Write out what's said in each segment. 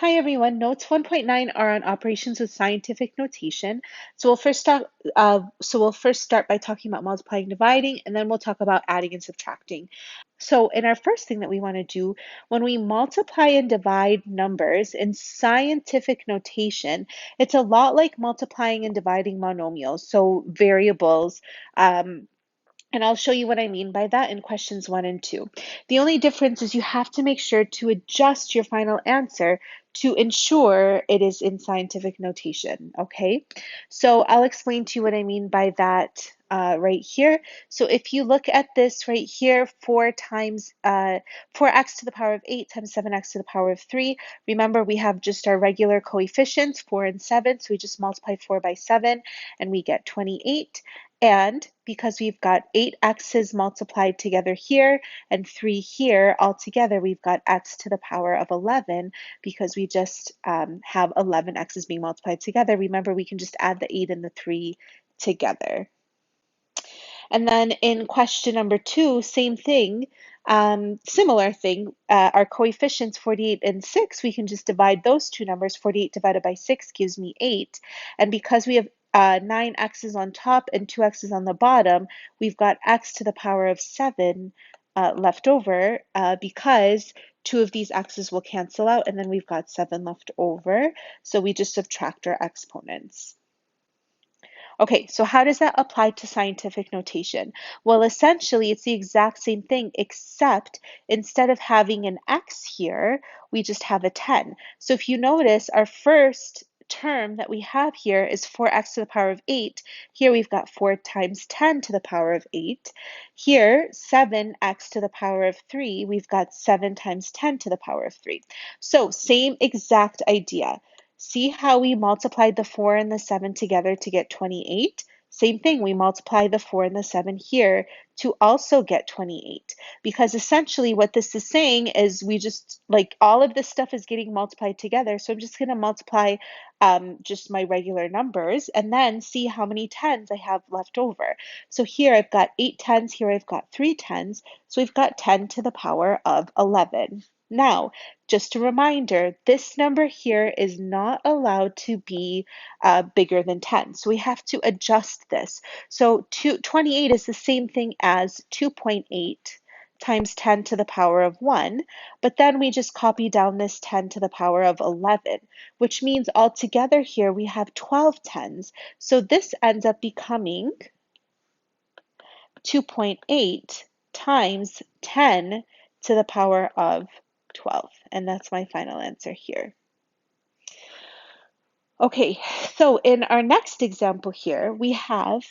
Hi everyone, Notes 1.9 are on operations with scientific notation. We'll first start by talking about multiplying, dividing, and then we'll talk about adding and subtracting. So in our first thing that we want to do, when we multiply and divide numbers in scientific notation, it's a lot like multiplying and dividing monomials, so variables. And I'll show you what I mean by that in questions 1 and 2. The only difference is you have to make sure to adjust your final answer to ensure it is in scientific notation, okay? So I'll explain to you what I mean by that right here. So if you look at this right here, 4x to the power of 8 times 7x to the power of 3. Remember, we have just our regular coefficients, 4 and 7, so we just multiply 4 by 7 and we get 28. And because we've got 8 x's multiplied together here and 3 here, altogether we've got x to the power of 11 because we just have 11 x's being multiplied together. Remember, we can just add the 8 and the 3 together. And then in question number 2, same thing, similar thing, our coefficients 48 and 6, we can just divide those two numbers. 48 divided by 6 gives me 8. And because we have 9 x's on top and 2 x's on the bottom, we've got x to the power of 7 left over because 2 of these x's will cancel out, and then we've got 7 left over. So we just subtract our exponents. Okay, so how does that apply to scientific notation? Well, essentially, it's the exact same thing, except instead of having an x here, we just have a 10. So if you notice, our first term that we have here is 4x to the power of 8. Here we've got 4 times 10 to the power of 8. Here, 7x to the power of 3, we've got 7 times 10 to the power of 3. So same exact idea. See how we multiplied the 4 and the 7 together to get 28? Same thing, we multiply the 4 and the 7 here to also get 28. Because essentially what this is saying is we just, like all of this stuff is getting multiplied together. So I'm just going to multiply just my regular numbers and then see how many 10s I have left over. So here I've got 8 10s, here I've got 3 10s. So we've got 10 to the power of 11. Now, just a reminder, this number here is not allowed to be bigger than 10. So we have to adjust this. So 28 is the same thing as 2.8 times 10 to the power of 1, but then we just copy down this 10 to the power of 11, which means altogether here we have 12 tens. So this ends up becoming 2.8 times 10 to the power of 12. And that's my final answer here. Okay, so in our next example here, we have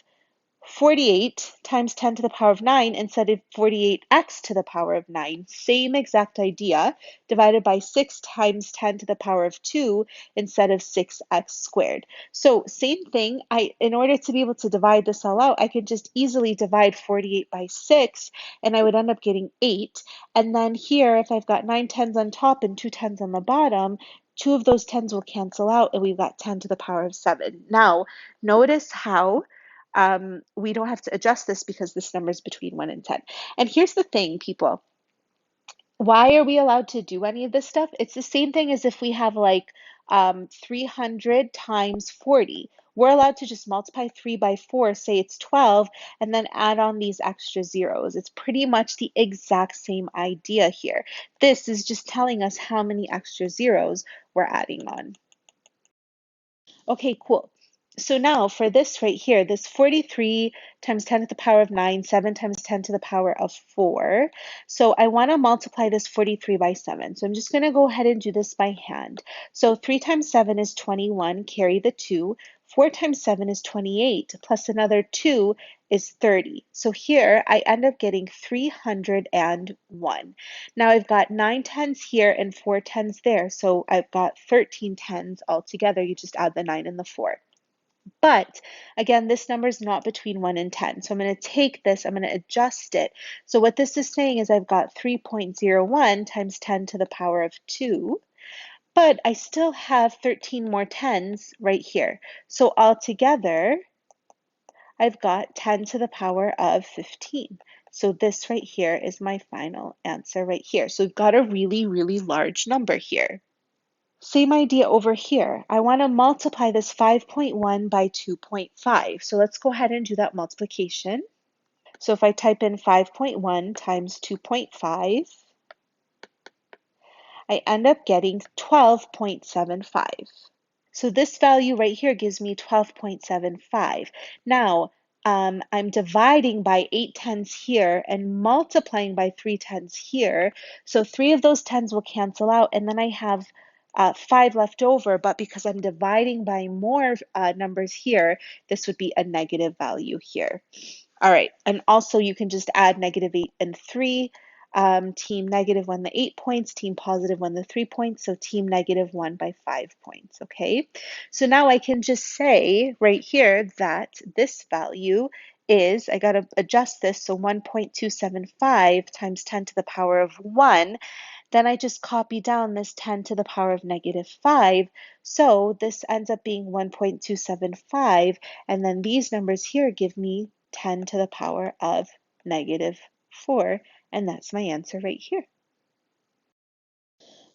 48 times 10 to the power of 9 instead of 48x to the power of 9. Same exact idea, divided by 6 times 10 to the power of 2 instead of 6x squared. So same thing, in order to be able to divide this all out, I could just easily divide 48 by 6, and I would end up getting 8. And then here, if I've got 9 tens on top and 2 tens on the bottom, 2 of those 10s will cancel out, and we've got 10 to the power of 7. Now, notice how we don't have to adjust this because this number is between 1 and 10. And here's the thing, people. Why are we allowed to do any of this stuff? It's the same thing as if we have like 300 times 40. We're allowed to just multiply 3 by 4, say it's 12, and then add on these extra zeros. It's pretty much the exact same idea here. This is just telling us how many extra zeros we're adding on. Okay, cool. So now for this right here, this 43 times 10 to the power of 9, 7 times 10 to the power of 4. So I want to multiply this 43 by 7. So I'm just going to go ahead and do this by hand. So 3 times 7 is 21, carry the 2. 4 times 7 is 28, plus another 2 is 30. So here I end up getting 301. Now I've got 9 tens here and 4 tens there, so I've got 13 tens altogether. You just add the 9 and the 4. But again, this number is not between 1 and 10. So I'm going to take this, I'm going to adjust it. So what this is saying is I've got 3.01 times 10 to the power of 2. But I still have 13 more tens right here. So altogether, I've got 10 to the power of 15. So this right here is my final answer right here. So we've got a really, really large number here. Same idea over here. I want to multiply this 5.1 by 2.5. So let's go ahead and do that multiplication. So if I type in 5.1 times 2.5, I end up getting 12.75. So this value right here gives me 12.75. Now, I'm dividing by 8 tens here and multiplying by 3 tens here. So 3 of those tens will cancel out, and then I have 5 left over, but because I'm dividing by more numbers here, this would be a negative value here. All right, and also you can just add -8 and 3. Team negative won the 8 points, team positive won the 3 points, so team negative won by 5 points, okay? So now I can just say right here that this value is, I gotta adjust this, so 1.275 times 10 to the power of 1. Then I just copy down this 10 to the power of -5. So this ends up being 1.275. And then these numbers here give me 10 to the power of -4. And that's my answer right here.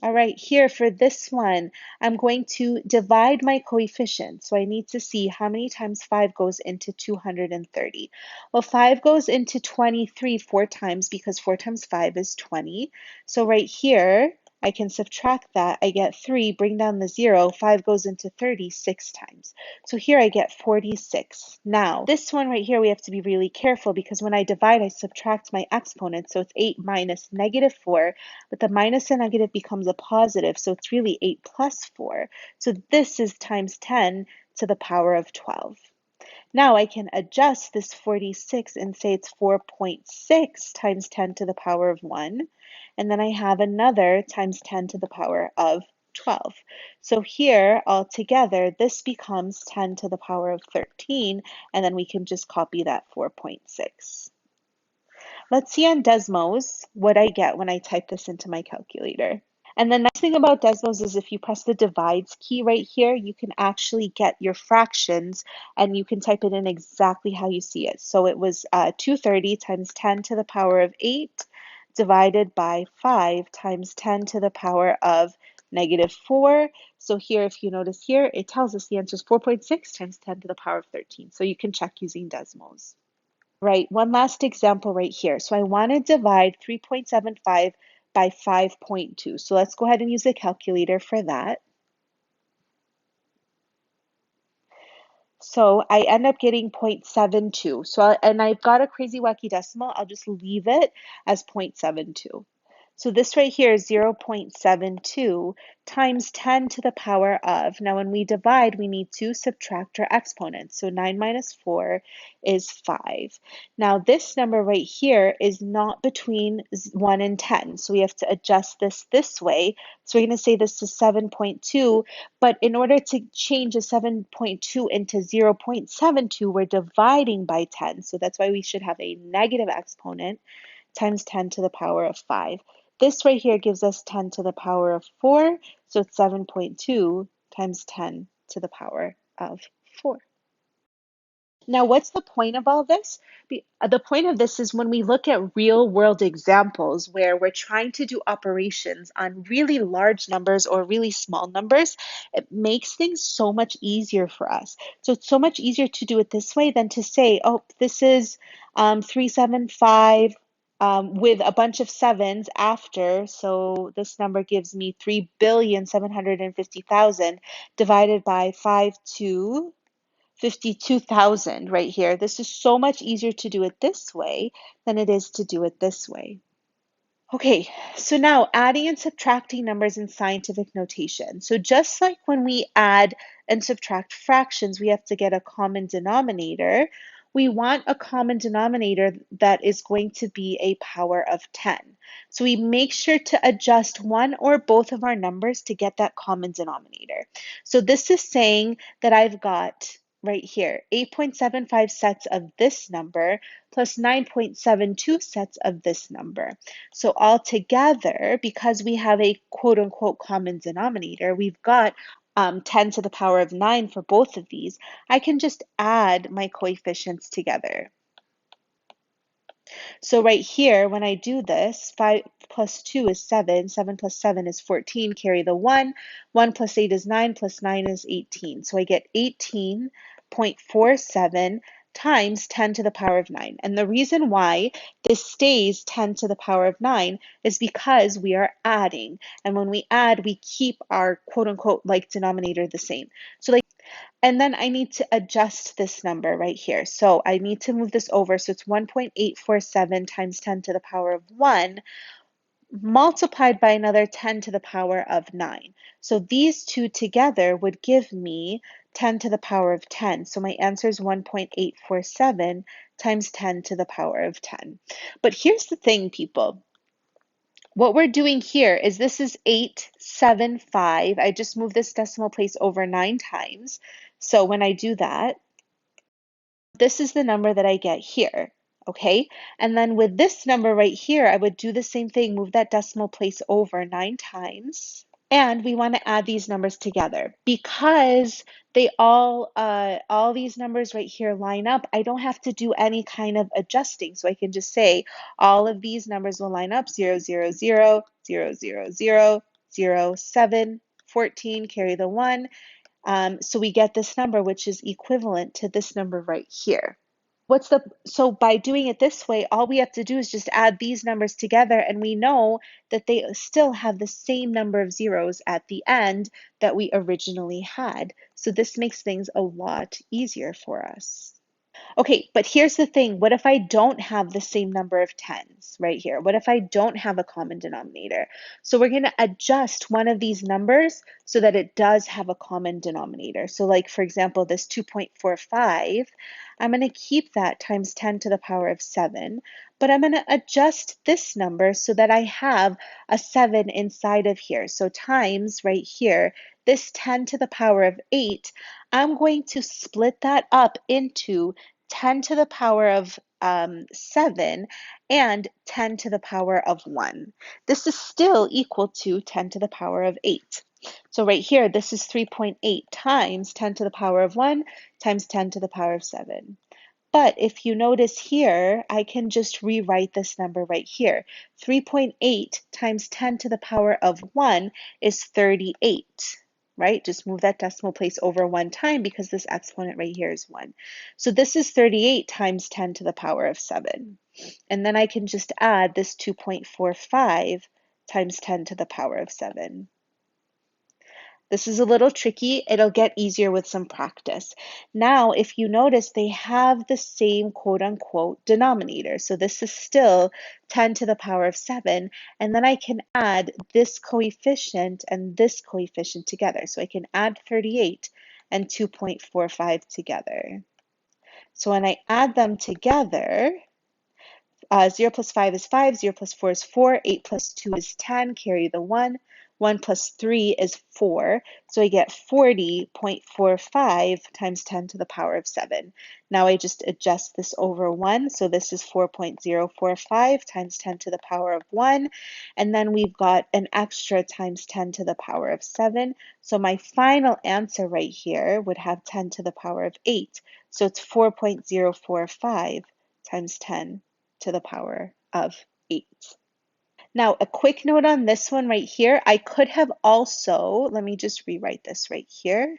All right, here for this one, I'm going to divide my coefficient. So I need to see how many times 5 goes into 230. Well, 5 goes into 23 4 times because 4 times 5 is 20. So right here, I can subtract that. I get 3, bring down the 0. 5 goes into 30 6 times. So here I get 46. Now, this one right here, we have to be really careful because when I divide, I subtract my exponent. So it's 8 minus -4. But the minus and negative becomes a positive, so it's really 8 plus 4. So this is times 10 to the power of 12. Now I can adjust this 46 and say it's 4.6 times 10 to the power of 1. And then I have another times 10 to the power of 12. So here, altogether, this becomes 10 to the power of 13, and then we can just copy that 4.6. Let's see on Desmos what I get when I type this into my calculator. And the nice thing about Desmos is if you press the divides key right here, you can actually get your fractions and you can type it in exactly how you see it. So it was 230 times 10 to the power of 8 divided by 5 times 10 to the power of -4. So here, if you notice here, it tells us the answer is 4.6 times 10 to the power of 13. So you can check using Desmos. Right, one last example right here. So I want to divide 3.75 by 5.2. So let's go ahead and use a calculator for that. So I end up getting 0.72. And I've got a crazy wacky decimal. I'll just leave it as 0.72. So this right here is 0.72 times 10 to the power of. Now when we divide, we need to subtract our exponents. So 9 minus 4 is 5. Now this number right here is not between 1 and 10. So we have to adjust this way. So we're going to say this is 7.2. But in order to change a 7.2 into 0.72, we're dividing by 10. So that's why we should have a negative exponent times 10 to the power of 5. This right here gives us 10 to the power of 4. So it's 7.2 times 10 to the power of 4. Now, what's the point of all this? The point of this is when we look at real world examples where we're trying to do operations on really large numbers or really small numbers, it makes things so much easier for us. So it's so much easier to do it this way than to say, oh, this is 375 with a bunch of sevens after. So this number gives me 3,750,000 divided by 52,000 right here. This is so much easier to do it this way than it is to do it this way. Okay, so now adding and subtracting numbers in scientific notation. So just like when we add and subtract fractions, we have to get a common denominator. We want a common denominator that is going to be a power of 10. So we make sure to adjust one or both of our numbers to get that common denominator. So this is saying that I've got right here 8.75 sets of this number plus 9.72 sets of this number. So altogether, because we have a quote unquote common denominator, we've got 10 to the power of 9 for both of these. I can just add my coefficients together. So right here, when I do this, 5 plus 2 is 7, 7 plus 7 is 14, carry the 1, 1 plus 8 is 9, plus 9 is 18. So I get 18.47 times 10 to the power of 9. And the reason why this stays 10 to the power of 9 is because we are adding. And when we add, we keep our quote unquote like denominator the same. So like, and then I need to adjust this number right here. So I need to move this over. So it's 1.847 times 10 to the power of 1 multiplied by another 10 to the power of 9. So these two together would give me 10 to the power of 10. So my answer is 1.847 times 10 to the power of 10. But here's the thing, people. What we're doing here is this is 875. I just moved this decimal place over 9 times. So when I do that, this is the number that I get here, okay? And then with this number right here, I would do the same thing, move that decimal place over 9 times. And we want to add these numbers together because they all these numbers right here line up. I don't have to do any kind of adjusting. So I can just say all of these numbers will line up 0, 0, 0, 0, 0, 0, 0, 7, 14, carry the 1. So we get this number, which is equivalent to this number right here. So by doing it this way, all we have to do is just add these numbers together, and we know that they still have the same number of zeros at the end that we originally had. So this makes things a lot easier for us. Okay, but here's the thing. What if I don't have the same number of tens right here? What if I don't have a common denominator? So we're going to adjust one of these numbers so that it does have a common denominator. So like, for example, this 2.45, I'm going to keep that times 10 to the power of 7, but I'm going to adjust this number so that I have a 7 inside of here. So times right here, this 10 to the power of 8, I'm going to split that up into 10 to the power of 7 and 10 to the power of 1. This is still equal to 10 to the power of 8. So right here, this is 3.8 times 10 to the power of 1 times 10 to the power of 7. But if you notice here, I can just rewrite this number right here. 3.8 times 10 to the power of 1 is 38, right? Just move that decimal place over 1 time because this exponent right here is 1. So this is 38 times 10 to the power of 7. And then I can just add this 2.45 times 10 to the power of 7. This is a little tricky. It'll get easier with some practice. Now, if you notice, they have the same quote unquote denominator. So this is still 10 to the power of 7. And then I can add this coefficient and this coefficient together. So I can add 38 and 2.45 together. So when I add them together, 0 plus 5 is 5, 0 plus 4 is 4, 8 plus 2 is 10, carry the 1, 1 plus 3 is 4, so I get 40.45 times 10 to the power of 7. Now I just adjust this over 1, so this is 4.045 times 10 to the power of 1, and then we've got an extra times 10 to the power of 7, so my final answer right here would have 10 to the power of 8, so it's 4.045 times 10 to the power of 8. Now, a quick note on this one right here. I could have also, let me just rewrite this right here.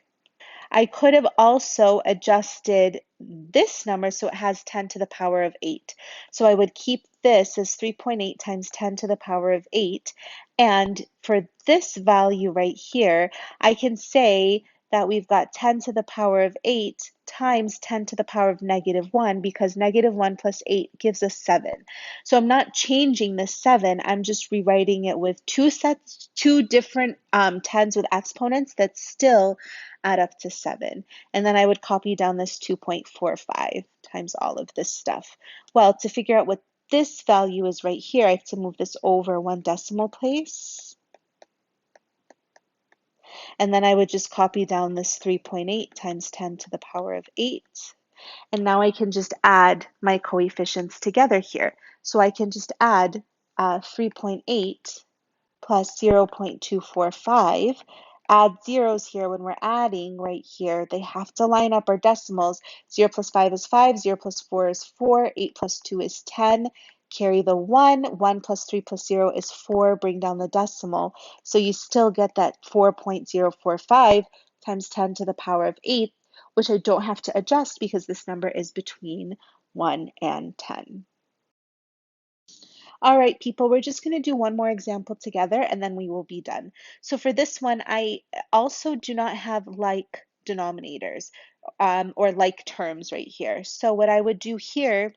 I could have also adjusted this number so it has 10 to the power of 8. So I would keep this as 3.8 times 10 to the power of 8. And for this value right here, I can say that we've got 10 to the power of 8 times 10 to the power of -1 because -1 plus 8 gives us 7. So I'm not changing the 7, I'm just rewriting it with two different tens with exponents that still add up to 7. And then I would copy down this 2.45 times all of this stuff. Well, to figure out what this value is right here, I have to move this over 1 decimal place. And then I would just copy down this 3.8 times 10 to the power of 8. And now I can just add my coefficients together here. So I can just add 3.8 plus 0.245, add zeros here when we're adding right here. They have to line up our decimals. 0 plus 5 is 5, 0 plus 4 is 4, 8 plus 2 is 10. Carry the 1, 1 plus 3 plus 0 is 4, bring down the decimal. So you still get that 4.045 times 10 to the power of 8, which I don't have to adjust because this number is between 1 and 10. All right, people, we're just going to do one more example together and then we will be done. So for this one, I also do not have like denominators or like terms right here. So what I would do here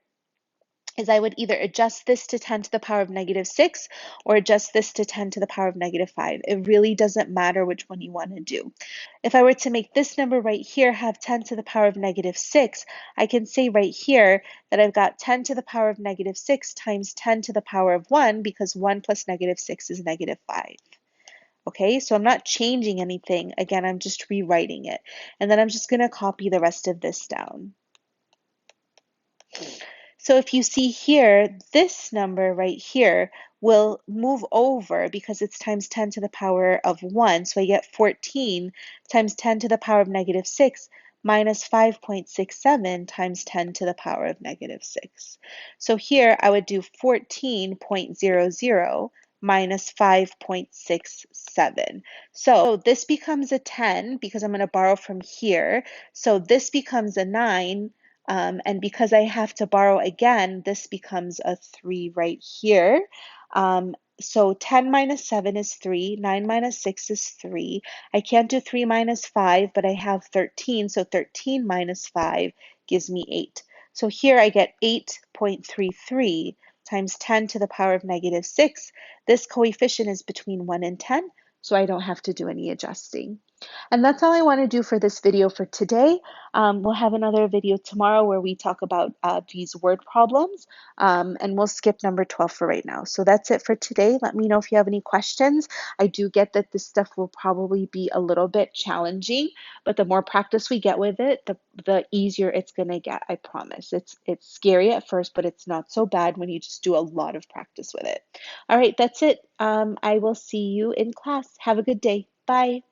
is I would either adjust this to 10 to the power of -6 or adjust this to 10 to the power of -5. It really doesn't matter which one you want to do. If I were to make this number right here have 10 to the power of -6, I can say right here that I've got 10 to the power of -6 times 10 to the power of 1 because 1 plus -6 is -5. Okay, so I'm not changing anything. Again, I'm just rewriting it. And then I'm just going to copy the rest of this down. So if you see here, this number right here will move over because it's times 10 to the power of 1. So I get 14 times 10 to the power of -6 minus 5.67 times 10 to the power of -6. So here I would do 14.00 minus 5.67. So this becomes a 10 because I'm going to borrow from here. So this becomes a 9. And because I have to borrow again, this becomes a 3 right here. So 10 minus 7 is 3, 9 minus 6 is 3. I can't do 3 minus 5, but I have 13, so 13 minus 5 gives me 8. So here I get 8.33 times 10 to the power of -6. This coefficient is between 1 and 10, so I don't have to do any adjusting. And that's all I want to do for this video for today. We'll have another video tomorrow where we talk about these word problems, and we'll skip number 12 for right now. So that's it for today. Let me know if you have any questions. I do get that this stuff will probably be a little bit challenging, but the more practice we get with it, the easier it's going to get, I promise. It's scary at first, but it's not so bad when you just do a lot of practice with it. All right, that's it. I will see you in class. Have a good day. Bye.